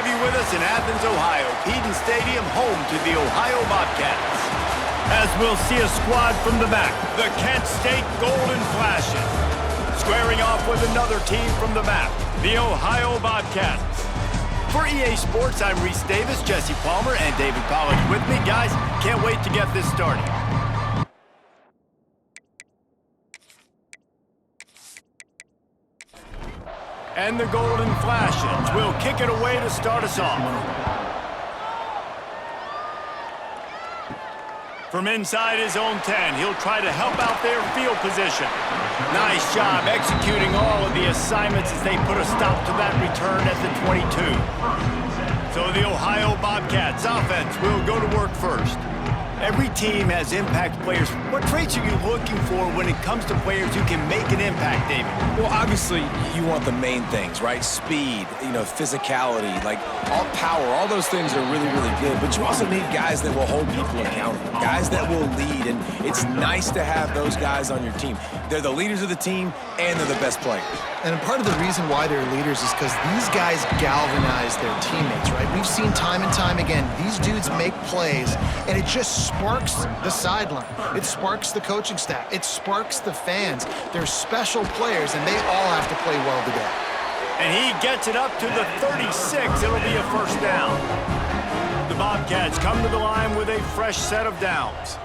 have you with us in Athens, Ohio, Eden Stadium, home to the Ohio Bobcats. As we'll see a squad from the back, the Kent State Golden Flashes. Squaring off with another team from the back, the Ohio Bobcats. For EA Sports, I'm Reese Davis, Jesse Palmer, and David Pollack with me. Guys, can't wait to get this started. And the Golden Flashes will kick it away to start us off. From inside his own 10, he'll try to help out their field position. Nice job executing all of the assignments as they put a stop to that return at the 22. So the Ohio Bobcats offense will go to work first. Every team has impact players. What traits are you looking for when it comes to players who can make an impact, David? Well, obviously, you want the main things, right? Speed, physicality, like all power, all those things are really, really good. But you also need guys that will hold people accountable, guys that will lead. And it's nice to have those guys on your team. They're the leaders of the team, and they're the best players. And part of the reason why they're leaders is because these guys galvanize their teammates, right? We've seen time and time again, these dudes make plays, and it just sparks the sideline. It sparks the coaching staff. It sparks the fans. They're special players, and they all have to play well today. And he gets it up to the 36. It'll be a first down. The Bobcats come to the line with a fresh set of downs.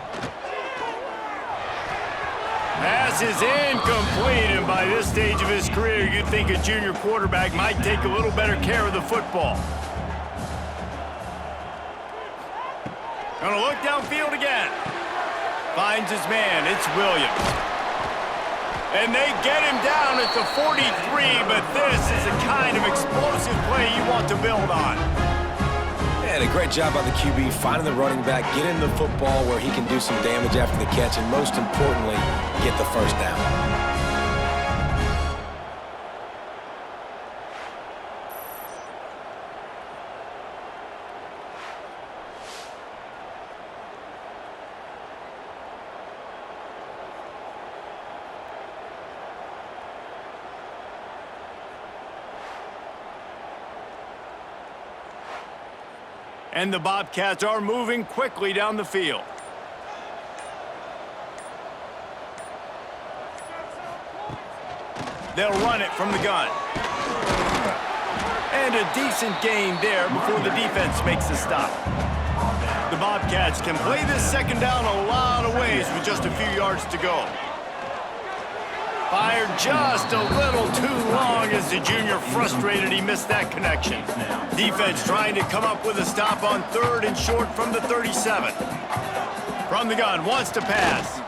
Pass is incomplete, and by this stage of his career, you'd think a junior quarterback might take a little better care of the football. Gonna look downfield again. Finds his man, it's Williams. And they get him down at the 43, but this is the kind of explosive play you want to build on. And a great job by the QB, finding the running back, getting the football where he can do some damage after the catch, and most importantly, get the first down. And the Bobcats are moving quickly down the field. They'll run it from the gun. And a decent gain there before the defense makes the stop. The Bobcats can play this second down a lot of ways with just a few yards to go. Fired just a little too long as the junior frustrated he missed that connection. Defense trying to come up with a stop on 3rd and short from the 37. From the gun, wants to pass.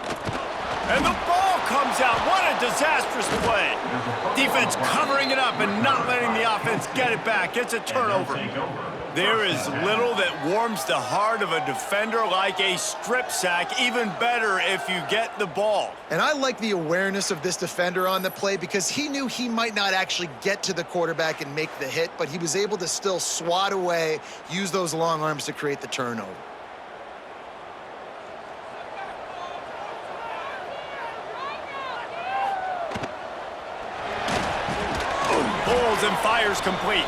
And the ball comes out. What a disastrous play. Defense covering it up and not letting the offense get it back. It's a turnover. There is little that warms the heart of a defender like a strip sack. Even better if you get the ball. And I like the awareness of this defender on the play because he knew he might not actually get to the quarterback and make the hit, but he was able to still swat away, use those long arms to create the turnover. Pulls and fires complete.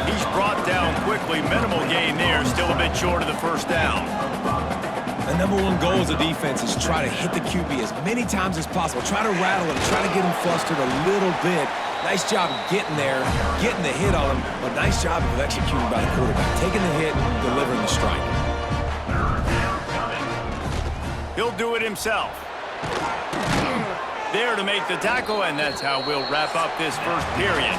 He's brought down quickly. Minimal gain there. Still a bit short of the first down. The #1 goal as a defense is try to hit the QB as many times as possible. Try to rattle him. Try to get him flustered a little bit. Nice job getting there, getting the hit on him, but nice job of executing by the quarterback. Taking the hit, delivering the strike. He'll do it himself. There to make the tackle, and that's how we'll wrap up this first period.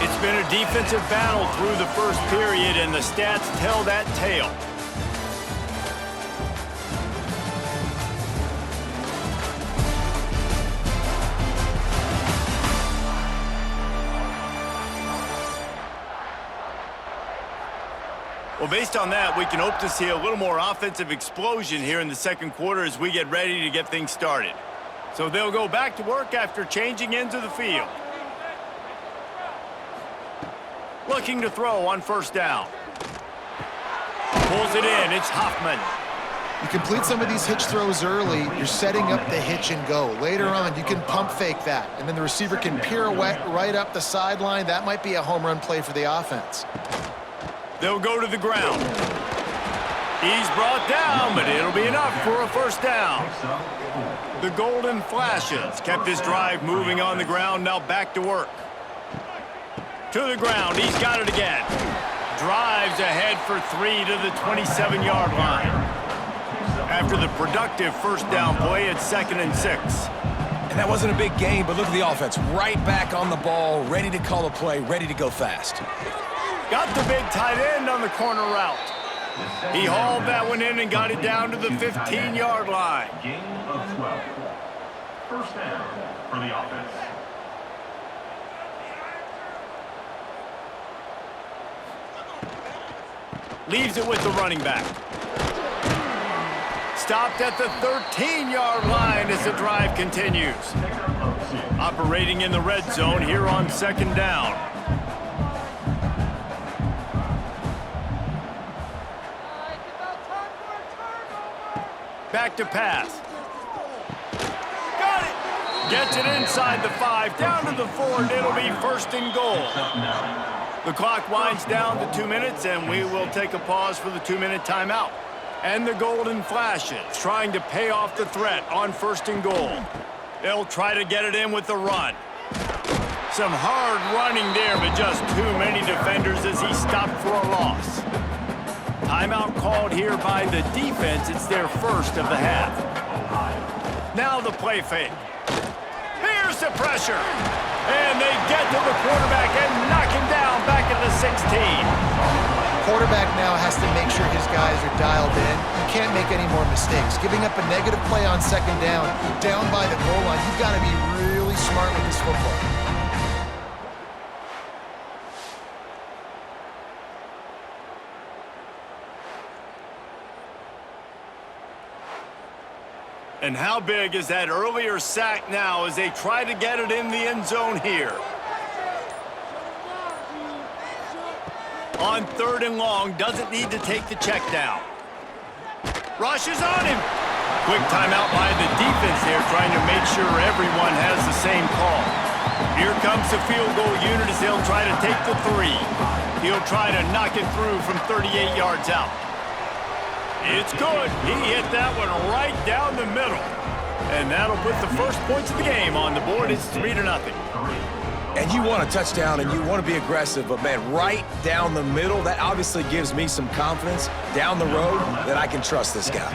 It's been a defensive battle through the first period, and the stats tell that tale. Well, based on that, we can hope to see a little more offensive explosion here in the second quarter as we get ready to get things started. So they'll go back to work after changing into the field. Looking to throw on first down. Pulls it in. It's Hoffman. You complete some of these hitch throws early, you're setting up the hitch and go. Later on, you can pump fake that, and then the receiver can pirouette right up the sideline. That might be a home run play for the offense. They'll go to the ground. He's brought down, but it'll be enough for a first down. The Golden Flashes kept this drive moving on the ground, now back to work. To the ground, he's got it again. Drives ahead for 3 to the 27-yard line. After the productive first down play, it's 2nd and 6. And that wasn't a big gain, but look at the offense. Right back on the ball, ready to call a play, ready to go fast. Got the big tight end on the corner route. He hauled that one in and got it down to the 15-yard line. Gain of 12. First down for the offense. Leaves it with the running back. Stopped at the 13-yard line as the drive continues. Operating in the red zone here on 2nd down. Back to pass. Got it! Gets it inside the 5, down to the 4, and it'll be 1st and goal. The clock winds down to 2 minutes, and we will take a pause for the 2-minute timeout. And the Golden Flashes trying to pay off the threat on 1st and goal. They'll try to get it in with the run. Some hard running there, but just too many defenders as he stopped for a loss. Timeout called here by the defense. It's their first of the half. Now the play fake. Here's the pressure. And they get to the quarterback and knock him down back at the 16. Quarterback now has to make sure his guys are dialed in. You can't make any more mistakes. Giving up a negative play on 2nd down by the goal line, you've got to be really smart with this football. And how big is that earlier sack now as they try to get it in the end zone here? On 3rd and long, doesn't need to take the check down. Rushes on him. Quick timeout by the defense there, trying to make sure everyone has the same call. Here comes the field goal unit as they'll try to take the 3. He'll try to knock it through from 38 yards out. It's good. He hit that one right down the middle. And that'll put the first points of the game on the board. It's 3-0. And you want a touchdown and you want to be aggressive, but man, right down the middle, that obviously gives me some confidence down the road that I can trust this guy.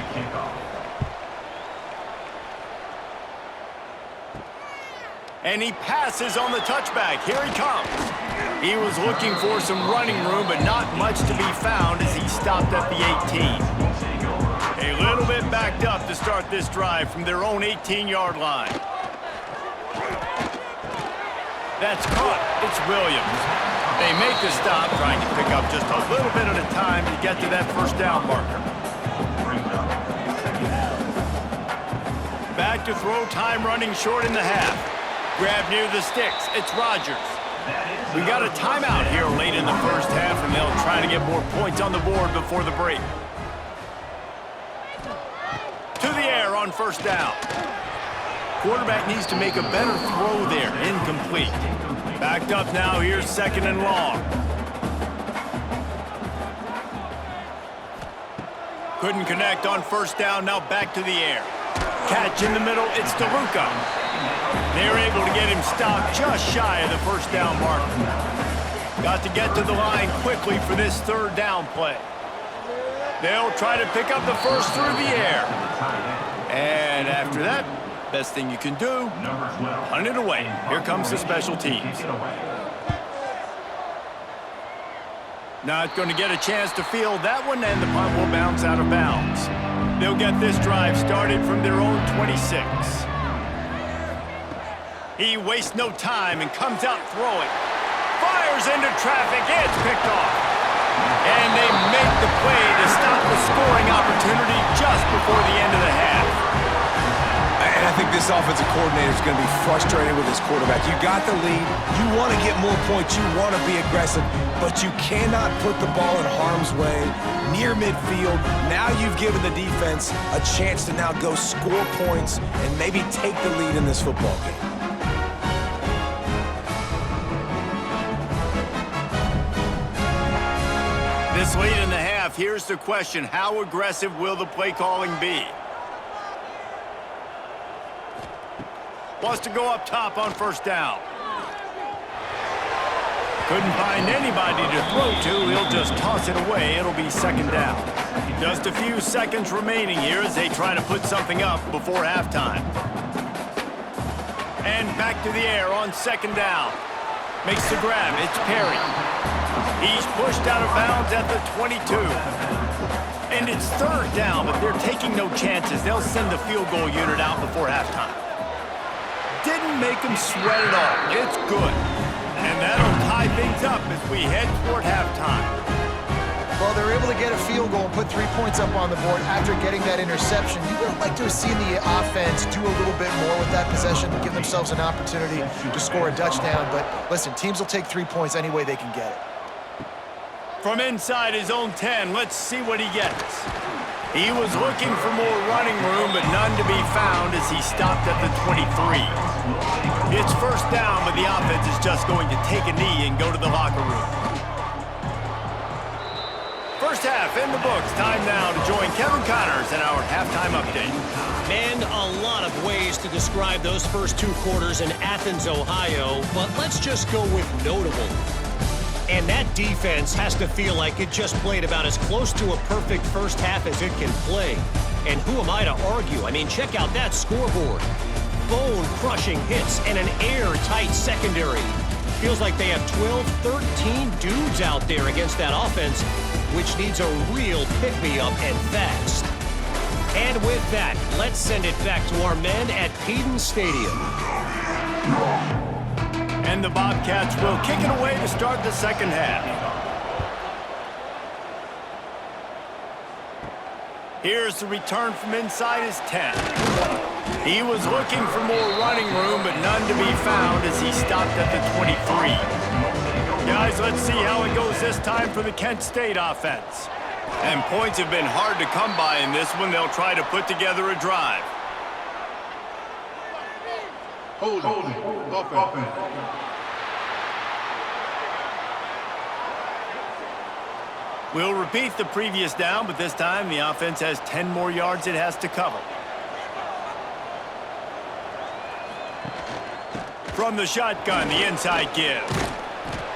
And he passes on the touchback. Here he comes. He was looking for some running room, but not much to be found as he stopped at the 18. A little bit backed up to start this drive from their own 18-yard line. That's caught. It's Williams. They make the stop, trying to pick up just a little bit at a time to get to that first down marker. Back to throw, time running short in the half. Grab near the sticks. It's Rodgers. We got a timeout here late in the first half, and they'll try to get more points on the board before the break. To the air on first down. Quarterback needs to make a better throw there. Incomplete. Backed up now. Here's 2nd and long. Couldn't connect on first down. Now back to the air. Catch in the middle. It's DeLuca. They're able to get him stopped just shy of the first down marker. Got to get to the line quickly for this 3rd down play. They'll try to pick up the first through the air. And after that, best thing you can do, punt it away. Here comes the special teams. Not going to get a chance to field that one, and the punt will bounce out of bounds. They'll get this drive started from their own 26. He wastes no time and comes out throwing. Fires into traffic. It's picked off. And they make the play to stop the scoring opportunity just before the end of the half. And And I think this offensive coordinator is going to be frustrated with his quarterback. You got the lead. You want to get more points. You want to be aggressive. But you cannot put the ball in harm's way near midfield. Now you've given the defense a chance to now go score points and maybe take the lead in this football game. This late in the half, here's the question. How aggressive will the play calling be? Wants to go up top on first down. Couldn't find anybody to throw to. He'll just toss it away. It'll be second down. Just a few seconds remaining here as they try to put something up before halftime. And back to the air on second down. Makes the grab. It's Perry. He's pushed out of bounds at the 22. And it's third down, but they're taking no chances. They'll send the field goal unit out before halftime. Didn't make him sweat at all. It's good. And that'll tie things up as we head toward halftime. Well, they're able to get a field goal and put 3 points up on the board after getting that interception. You would have liked to have seen the offense do a little bit more with that possession, give themselves an opportunity to score a touchdown. But listen, teams will take 3 points any way they can get it. From inside his own 10, let's see what he gets. He was looking for more running room, but none to be found as he stopped at the 23. It's first down, but the offense is just going to take a knee and go to the locker room. First half in the books. Time now to join Kevin Connors in our halftime update. And a lot of ways to describe those first 2 quarters in Athens, Ohio, but let's just go with notable. And that defense has to feel like it just played about as close to a perfect first half as it can play. And who am I to argue? I mean, check out that scoreboard. Bone-crushing hits and an airtight secondary. Feels like they have 12, 13 dudes out there against that offense, which needs a real pick-me-up and fast. And with that, let's send it back to our men at Peden Stadium. And the Bobcats will kick it away to start the second half. Here's the return from inside his 10. He was looking for more running room, but none to be found as he stopped at the 23. Guys, let's see how it goes this time for the Kent State offense. And points have been hard to come by in this one. They'll try to put together a drive. Holding. Offense. We'll repeat the previous down, but this time the offense has 10 more yards it has to cover. From the shotgun, the inside give.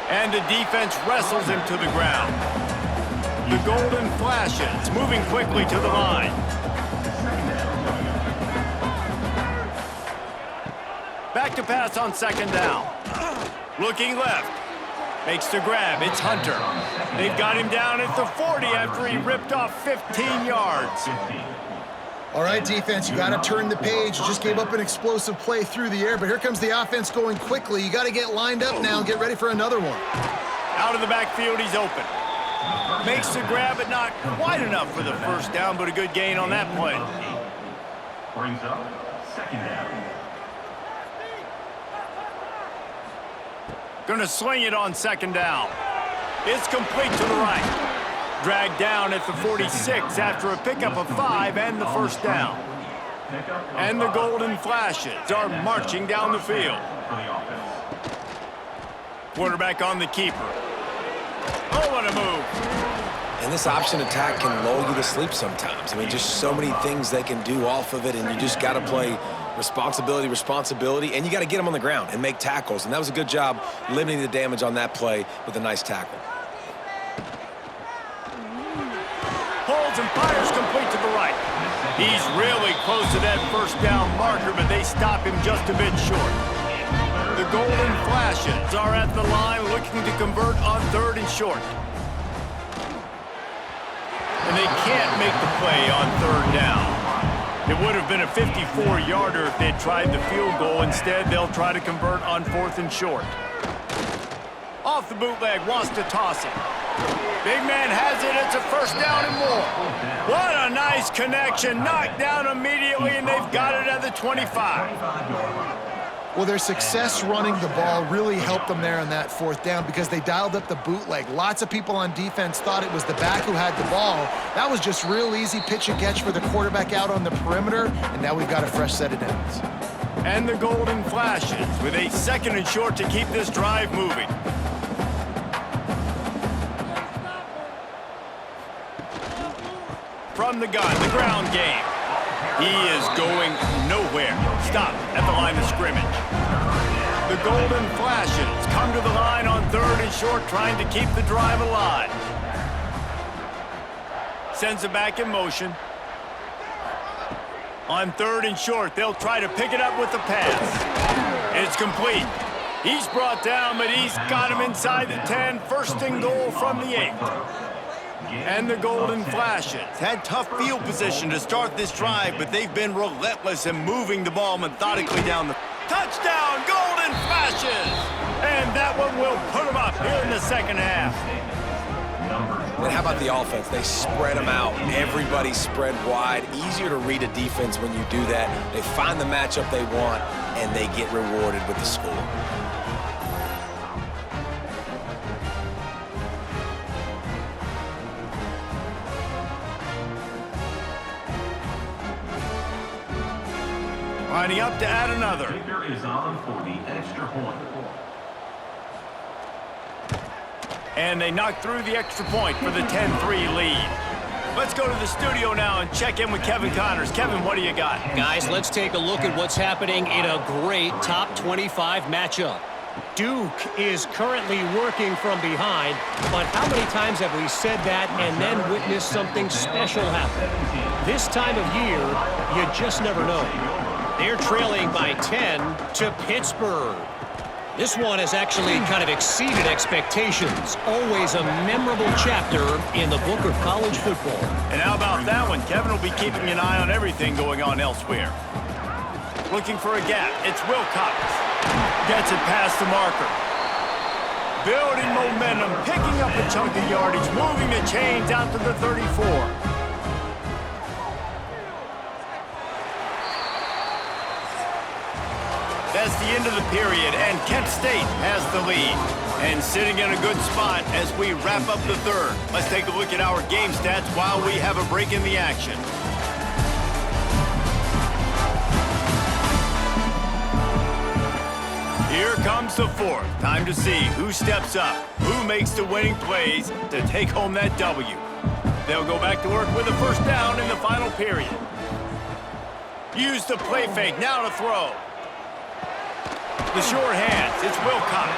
And the defense wrestles him to the ground. The golden flashes, moving quickly to the line. Back to pass on second down. Looking left. Makes the grab. It's Hunter. They've got him down at the 40 after he ripped off 15 yards. All right, defense, you got to turn the page. You just gave up an explosive play through the air, but here comes the offense going quickly. You got to get lined up now and get ready for another one. Out of the backfield, he's open. Makes the grab, but not quite enough for the first down, but a good gain on that play. Brings up second down. Gonna swing it on second down. It's complete to the right. Dragged down at the 46 after a pickup of 5 and the first down. And the golden flashes are marching down the field. Quarterback on the keeper. Oh, what a move. And this option attack can lull you to sleep sometimes. I mean, just so many things they can do off of it, and you just got to play responsibility, and you got to get them on the ground and make tackles. And that was a good job limiting the damage on that play with a nice tackle. Holds and fires complete to the right. He's really close to that first down marker, but they stop him just a bit short. The golden flashes are at the line looking to convert on third and short. And they can't make the play on third down. It would have been a 54-yarder if they'd tried the field goal. Instead, they'll try to convert on fourth and short. Off the bootleg, wants to toss it. Big man has it. It's a first down and more. What a nice connection. Knocked down immediately, and they've got it at the 25. Well, their success running the ball really helped them there on that fourth down because they dialed up the bootleg. Lots of people on defense thought it was the back who had the ball. That was just real easy pitch and catch for the quarterback out on the perimeter, and now we've got a fresh set of downs. And the golden flashes with a 2nd and short to keep this drive moving. From the gun, the ground game. He is going nowhere. Stop at the line of scrimmage. The golden flashes come to the line on 3rd and short, trying to keep the drive alive. Sends it back in motion. On 3rd and short, they'll try to pick it up with the pass. It's complete. He's brought down, but he's got him inside the 10. 1st and goal from the 8. And the golden flashes had tough field position to start this drive, but they've been relentless in moving the ball methodically down the touchdown. Golden flashes, and that one will put them up here in the 2nd half. And how about the offense? They spread them out. Everybody spread wide. Easier to read a defense when you do that. They find the matchup they want, and they get rewarded with the score. Lining up to add another. Kicker is on for the extra point. And they knock through the extra point for the 10-3 lead. Let's go to the studio now and check in with Kevin Connors. Kevin, what do you got? Guys, let's take a look at what's happening in a great top 25 matchup. Duke is currently working from behind, but how many times have we said that and then witnessed something special happen? This time of year, you just never know. They're trailing by 10 to Pittsburgh. This one has actually kind of exceeded expectations. Always a memorable chapter in the book of college football. And how about that one? Kevin will be keeping an eye on everything going on elsewhere. Looking for a gap. It's Wilcox. Gets it past the marker. Building momentum, picking up a chunk of yardage, moving the chains out to the 34. That's the end of the period, and Kent State has the lead. And sitting in a good spot as we wrap up the 3rd. Let's take a look at our game stats while we have a break in the action. Here comes the 4th. Time to see who steps up, who makes the winning plays to take home that W. They'll go back to work with a 1st down in the final period. Use the play fake, now to throw. The short hands, it's Wilcox.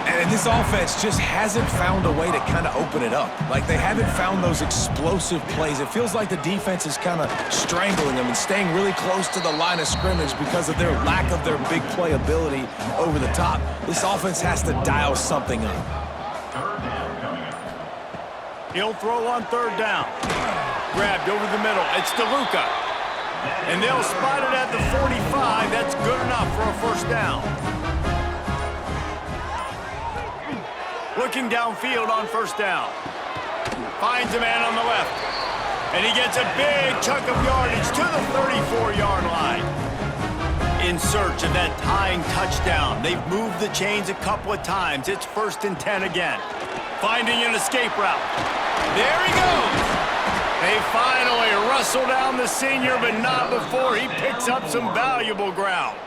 And this offense just hasn't found a way to kind of open it up. Like, they haven't found those explosive plays. It feels like the defense is kind of strangling them and staying really close to the line of scrimmage because of their lack of their big play ability over the top. This offense has to dial something up. 3rd down coming up. He'll throw on 3rd down. Grabbed over the middle, it's DeLuca. And they'll spot it at the 45. That's good enough for a 1st down. Looking downfield on 1st down. Finds a man on the left. And he gets a big chunk of yardage to the 34-yard line. In search of that tying touchdown. They've moved the chains a couple of times. It's 1st and 10 again. Finding an escape route. There he goes. They finally wrestle down the senior, but not before he picks up some valuable ground.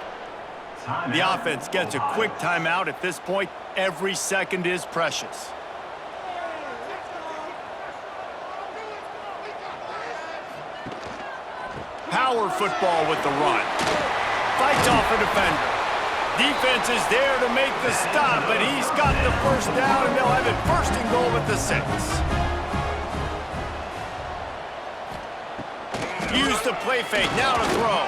The offense gets a quick timeout. At this point, every second is precious. Power football with the run. Fights off a defender. Defense is there to make the stop, but he's got the 1st down, and they'll have it 1st and goal at the 6. Use the play fake, now to throw.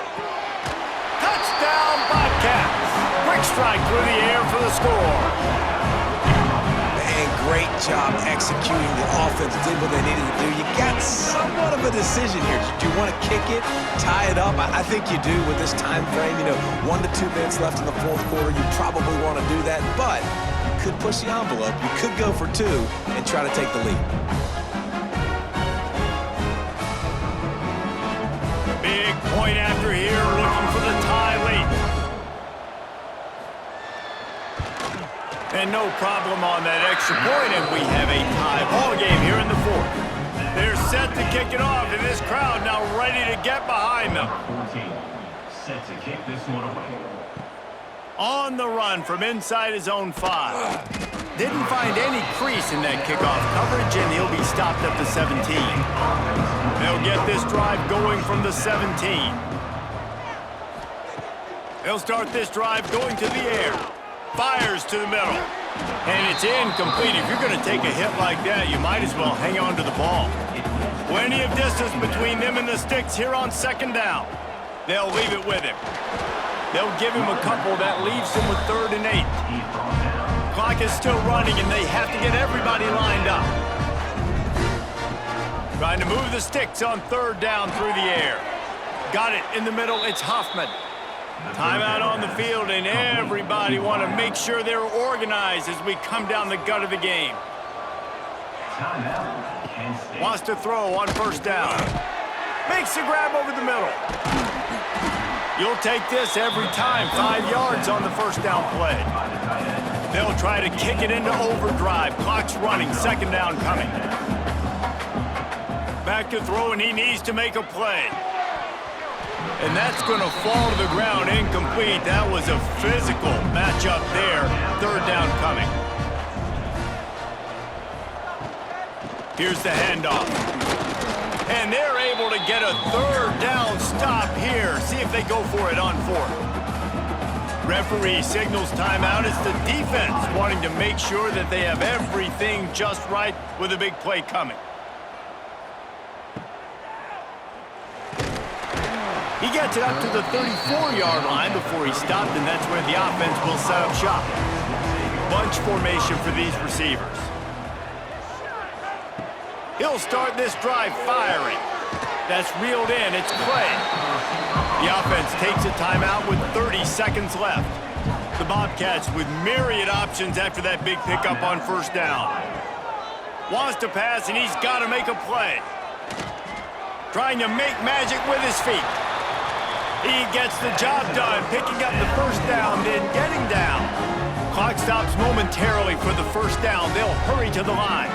Touchdown, Bobcats. Quick strike through the air for the score. Man, great job executing. The offense did what they needed to do. You got somewhat of a decision here. Do you want to kick it, tie it up? I think you do with this time frame. 1 to 2 minutes left in the 4th quarter. You probably want to do that, but could push the envelope. You could go for two and try to take the lead. Big point after here, looking for the tie late. And no problem on that extra point, and we have a tie ball game here in the fourth. They're set to kick it off, and this crowd now ready to get behind them. 14, set to kick this one away. On the run from inside his own 5. Didn't find any crease in that kickoff coverage, and he'll be stopped at the 17. They'll get this drive going from the 17. They'll start this drive going to the air. Fires to the middle. And it's incomplete. If you're going to take a hit like that, you might as well hang on to the ball. Plenty of distance between them and the sticks here on second down. They'll leave it with him. They'll give him a couple. That leaves him with 3rd and 8. Clock is still running, and they have to get everybody lined up. Trying to move the sticks on 3rd down through the air. Got it in the middle. It's Hoffman. Timeout on the field, and everybody want to make sure they're organized as we come down the gut of the game. Wants to throw on 1st down. Makes the grab over the middle. You'll take this every time. 5 yards on the 1st down play. They'll try to kick it into overdrive. Clock's running. 2nd down coming. Back to throw, and he needs to make a play. And that's going to fall to the ground incomplete. That was a physical matchup there. 3rd down coming. Here's the handoff. And they're able to get a 3rd down stop here. See if they go for it on 4th. Referee signals timeout. It's the defense wanting to make sure that they have everything just right with a big play coming. He gets it up to the 34-yard line before he stopped, and that's where the offense will set up shop. Bunch formation for these receivers. He'll start this drive firing. That's reeled in. It's Clay. The offense takes a timeout with 30 seconds left. The Bobcats with myriad options after that big pickup on 1st down. Wants to pass, and he's got to make a play. Trying to make magic with his feet. He gets the job done, picking up the 1st down, then getting down. Clock stops momentarily for the 1st down. They'll hurry to the line.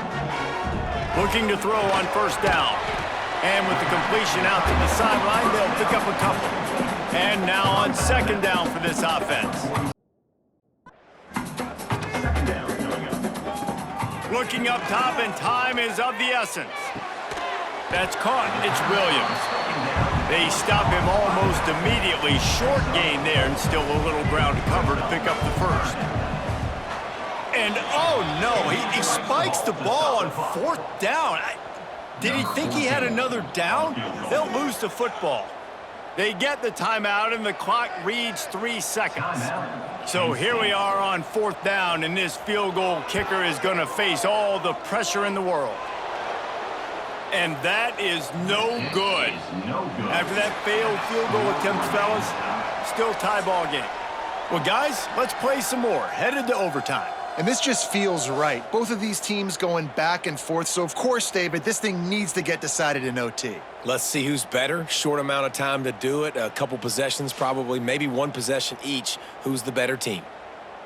Looking to throw on 1st down. And with the completion out to the sideline, they'll pick up a couple. And now on 2nd down for this offense. 2nd down coming up. Looking up top, and time is of the essence. That's caught. It's Williams. They stop him almost immediately. Short gain there, and still a little ground to cover to pick up the 1st. And, oh, no, he spikes the ball on 4th down. Did he think he had another down? They'll lose the football. They get the timeout, and the clock reads 3 seconds. So here we are on 4th down, and this field goal kicker is going to face all the pressure in the world. And that is no good. After that failed field goal attempt, fellas, still tie ball game. Well, guys, let's play some more. Headed to overtime. And this just feels right. Both of these teams going back and forth. So, of course, David, this thing needs to get decided in OT. Let's see who's better. Short amount of time to do it. A couple possessions probably, maybe 1 possession each. Who's the better team?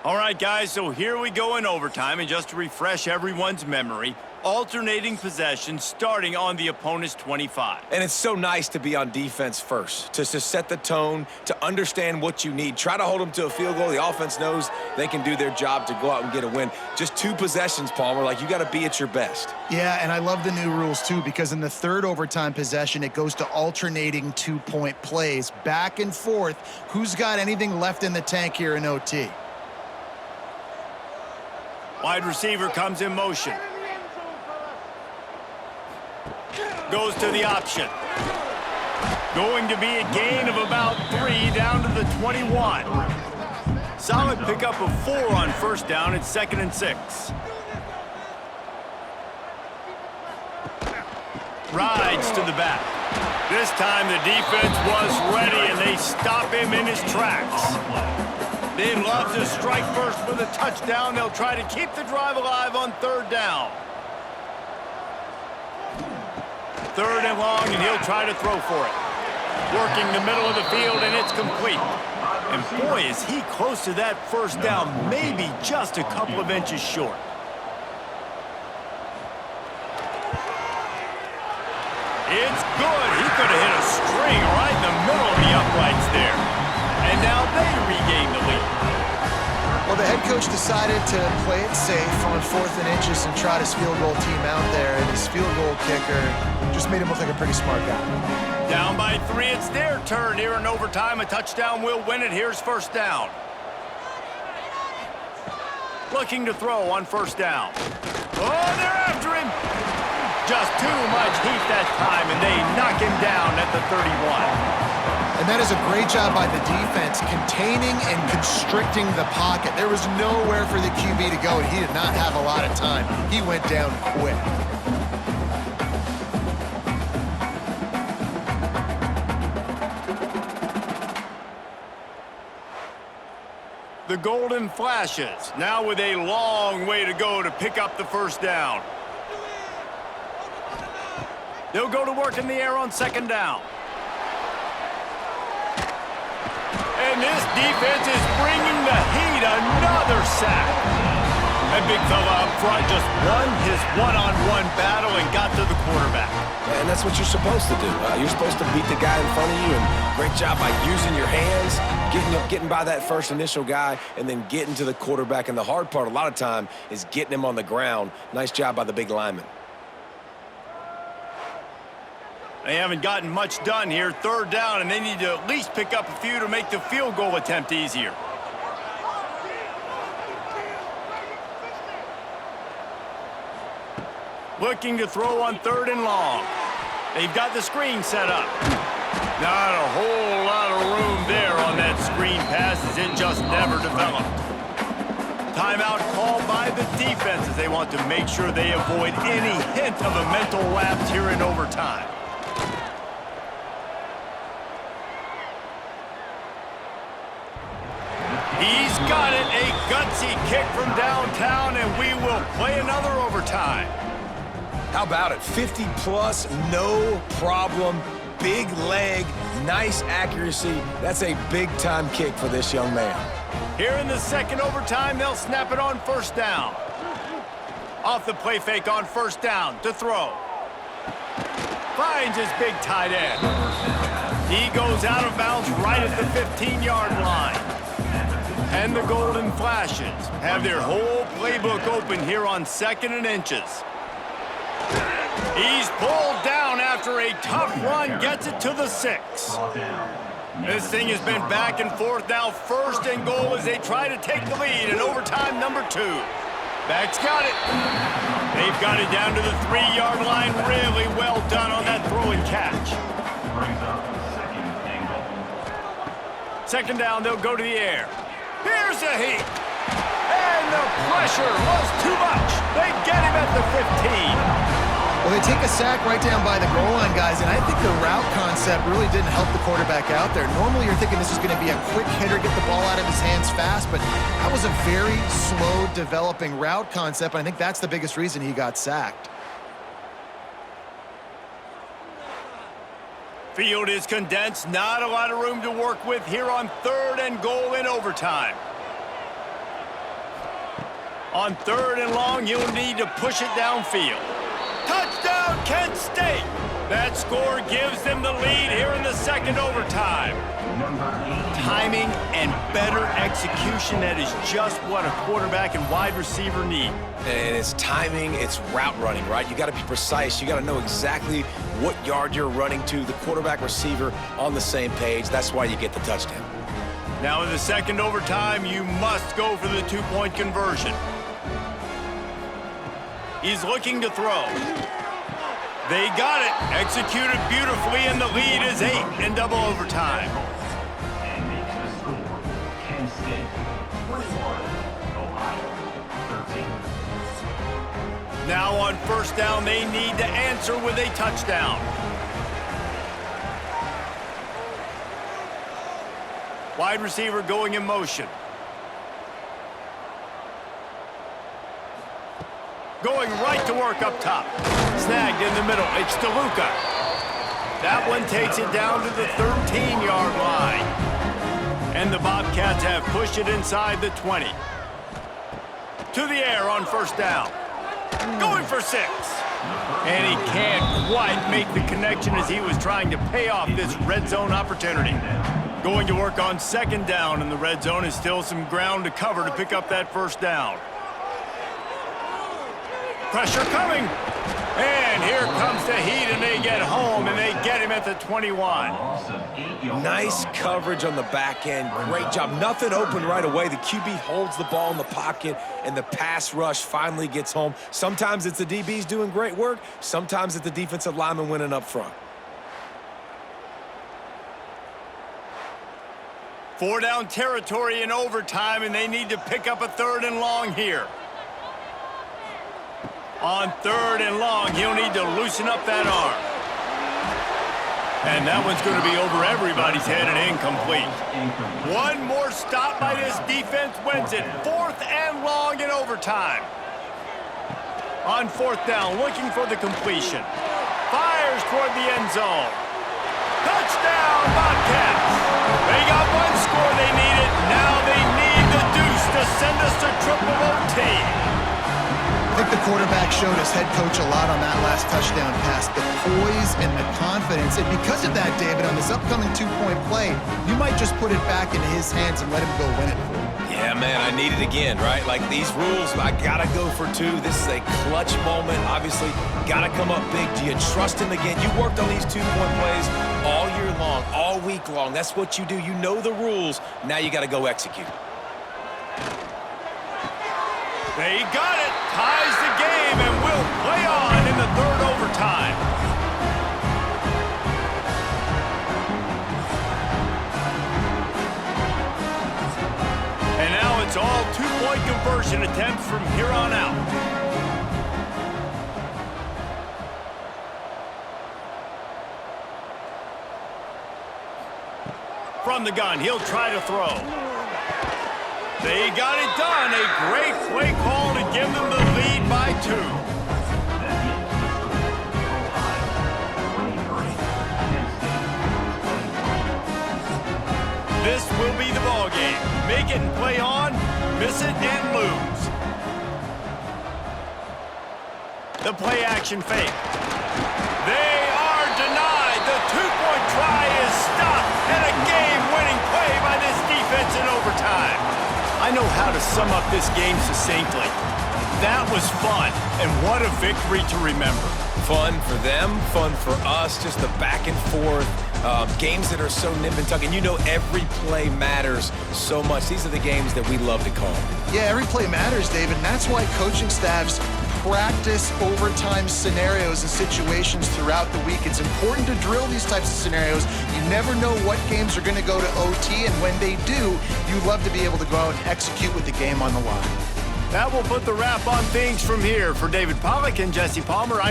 All right, guys, so here we go in overtime. And just to refresh everyone's memory, alternating possessions starting on the opponent's 25. And it's so nice to be on defense first, to set the tone, to understand what you need. Try to hold them to a field goal. The offense knows they can do their job to go out and get a win. Just 2 possessions, Palmer, like you got to be at your best. Yeah, and I love the new rules, too, because in the 3rd overtime possession, it goes to alternating 2-point plays, back and forth. Who's got anything left in the tank here in OT? Wide receiver comes in motion. Goes to the option. Going to be a gain of about 3 down to the 21. Solid pickup of 4 on 1st down. It's 2nd and 6. Rides to the back. This time the defense was ready, and they stop him in his tracks. They'd love to strike first with a touchdown. They'll try to keep the drive alive on third down. Third and long, and he'll try to throw for it. Working the middle of the field, and it's complete. And boy, is he close to that first down, maybe just a couple of inches short. It's good. He could have hit a string right in the middle of the uprights there. And now they regain the lead. Well, the head coach decided to play it safe on 4th and inches and trot his field goal team out there, and his field goal kicker just made him look like a pretty smart guy. Down by 3, it's their turn here in overtime. A touchdown will win it. Here's first down. Looking to throw on first down. Oh, they're after him. Just too much heat that time, and they knock him down at the 31. And that is a great job by the defense, containing and constricting the pocket. There was nowhere for the QB to go, and he did not have a lot of time. He went down quick. The Golden Flashes, now with a long way to go to pick up the first down. They'll go to work in the air on second down. And this defense is bringing the heat. Another sack. That big fella up front just won his one-on-one battle and got to the quarterback. And that's what you're supposed to do. You're supposed to beat the guy in front of you, and great job by using your hands, getting by that first initial guy, and then getting to the quarterback. And the hard part a lot of time is getting him on the ground. Nice job by the big lineman. They haven't gotten much done here. Third down, and they need to at least pick up a few to make the field goal attempt easier. Looking to throw on third and long. They've got the screen set up. Not a whole lot of room there on that screen pass, as it just never developed. Timeout called by the defense, as they want to make sure they avoid any hint of a mental lapse here in overtime. He's got it, a gutsy kick from downtown, and we will play another overtime. How about it? 50 plus, no problem. Big leg, nice accuracy. That's a big-time kick for this young man. Here in the second overtime, they'll snap it on first down. Off the play fake on first down to throw. Finds his big tight end. He goes out of bounds right at the 15-yard line. And the Golden Flashes have their whole playbook open here on 2nd and inches. He's pulled down after a tough run, gets it to the 6. This thing has been back and forth now. First and goal as they try to take the lead in overtime number 2. Back's got it. They've got it down to the 3-yard line. Really well done on that throw and catch. Second down, they'll go to the air. Here's a heat. And the pressure was too much. They get him at the 15. Well, they take a sack right down by the goal line, guys, and I think the route concept really didn't help the quarterback out there. Normally, you're thinking this is going to be a quick hitter, get the ball out of his hands fast, but that was a very slow developing route concept, and I think that's the biggest reason he got sacked. Field is condensed, not a lot of room to work with here on third and goal in overtime. On third and long, you'll need to push it downfield. Touchdown, Kent State! That score gives them the lead here in the second overtime. Timing and better execution, that is just what a quarterback and wide receiver need. And it's timing, it's route running, right? You got to be precise. You got to know exactly what yard you're running to. The quarterback receiver on the same page. That's why you get the touchdown. Now in the second overtime, you must go for the two-point conversion. He's looking to throw. They got it. Executed beautifully, and the lead is 8 in double overtime. And makes the score, Kent State 21, Ohio 13. Now on first down, they need to answer with a touchdown. Wide receiver going in motion. Going right to work up top. Snagged in the middle. It's DeLuca. That one takes it down to the 13-yard line. And the Bobcats have pushed it inside the 20. To the air on first down. Going for 6. And he can't quite make the connection as he was trying to pay off this red zone opportunity. Going to work on second down, and the red zone is still some ground to cover to pick up that first down. Pressure coming. And here comes the heat, and they get home, and they get him at the 21. Nice coverage on the back end. Great job. Nothing open right away. The QB holds the ball in the pocket, and the pass rush finally gets home. Sometimes it's the DBs doing great work. Sometimes it's the defensive lineman winning up front. 4-down territory in overtime, and they need to pick up a 3rd and long here. On 3rd and long, he'll need to loosen up that arm. And that one's going to be over everybody's head and incomplete. One more stop by this defense wins it. 4th and long in overtime. On 4th down, looking for the completion. Fires toward the end zone. Touchdown, Bobcats! They got one score they needed. Now they need the deuce to send us to triple OT. I think the quarterback showed his head coach a lot on that last touchdown pass. The poise and the confidence. And because of that, David, on this upcoming 2-point play, you might just put it back into his hands and let him go win it for him. Yeah, man, I need it again, right? Like these rules, I gotta go for 2. This is a clutch moment. Obviously, gotta come up big. Do you trust him again? You worked on these 2-point plays all year long, all week long. That's what you do. You know the rules. Now you gotta go execute. They got it. Ties the game and will play on in the 3rd overtime. And now it's all 2-point conversion attempts from here on out. From the gun, he'll try to throw. They got it done. A great play call to give them the lead by 2. This will be the ball game. Make it and play on, miss it and lose. The play action fake. They are denied. The 2-point try is stopped, and a game-winning play by this defense in overtime. I know how to sum up this game succinctly. That was fun, and what a victory to remember. Fun for them, fun for us, just the back and forth. Games that are so nip and tuck, and you know every play matters so much. These are the games that we love to call. Yeah, every play matters, David, and that's why coaching staffs practice overtime scenarios and situations throughout the week. It's important to drill these types of scenarios. You never know what games are going to go to OT, and when they do, you love to be able to go out and execute with the game on the line. That will put the wrap on things from here. For David Pollack and Jesse Palmer,